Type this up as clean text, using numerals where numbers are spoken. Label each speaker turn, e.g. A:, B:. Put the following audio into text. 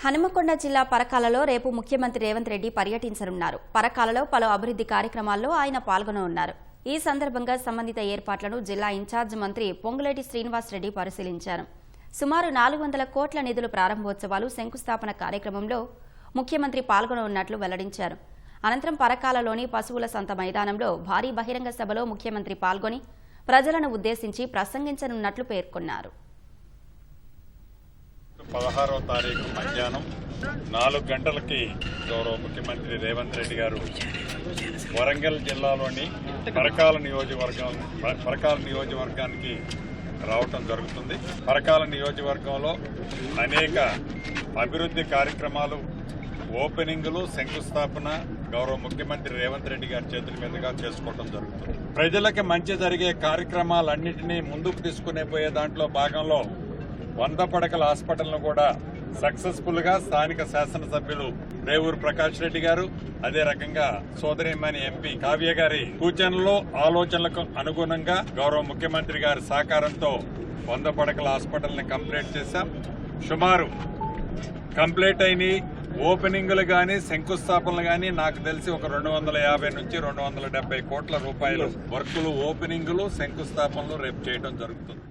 A: హనుమకొండ జిల్లా పరకాలలో రేపు ముఖ్యమంత్రి రేవంత్ రెడ్డి పర్యటించనున్నారు. పరకాలలో పలు అభివృద్ధి కార్యక్రమాల్లో ఆయన పాల్గొననున్నారు. ఈ సందర్భంగా సంబంధిత ఏర్పాట్లను జిల్లా ఇన్ఛార్జ్ మంత్రి పొంగులేటి శ్రీనివాసరెడ్డి పరిశీలించారు. సుమారు 400 కోట్ల నిధుల ప్రారంభోత్సవాలు, శంకుస్థాపన కార్యక్రమంలో ముఖ్యమంత్రి పాల్గొననున్నట్లు వెల్లడించారు. అనంతరం పరకాలలోని పశువుల సంత మైదానంలో భారీ బహిరంగ సభలో ముఖ్యమంత్రి పాల్గొని ప్రజలను ఉద్దేశించి ప్రసంగించనున్నట్లు పేర్కొన్నారు.
B: 16వ తారీఖు మధ్యాహ్నం 4 గంటలకి గౌరవ ముఖ్యమంత్రి రేవంత్ రెడ్డి గారు వరంగల్ జిల్లాలోని పరకాల నియోజకవర్గానికి రావటం జరుగుతుంది. పరకాల నియోజకవర్గంలో అనేక అభివృద్ధి కార్యక్రమాలు, ఓపెనింగ్లు, శంకుస్థాపన గౌరవ ముఖ్యమంత్రి రేవంత్ రెడ్డి గారి చేతుల మీదుగా చేసుకోవడం జరుగుతుంది. ప్రజలకు మంచి జరిగే కార్యక్రమాలన్నింటినీ ముందుకు తీసుకునే పోయే దాంట్లో భాగంలో 100 పడకల హాస్పిటల్ను కూడా సక్సెస్ఫుల్ గా స్థానిక శాసనసభ్యులు రేవూరు ప్రకాష్ రెడ్డి గారు, అదే రకంగా సోదరిమణి ఎంపీ కావ్య గారి సూచనలు, ఆలోచనలకు అనుగుణంగా గౌరవ ముఖ్యమంత్రి గారి సహకారంతో 100 పడకల హాస్పిటల్ ని కంప్లీట్ చేశాం. సుమారు కంప్లీట్ అయిన ఓపెనింగ్లు గాని, శంకుస్థాపనలు గాని నాకు తెలిసి ఒక 250 నుంచి 270 కోట్ల రూపాయలు వర్కులు, ఓపెనింగ్లు, శంకుస్థాపనలు రేపు చేయడం జరుగుతుంది.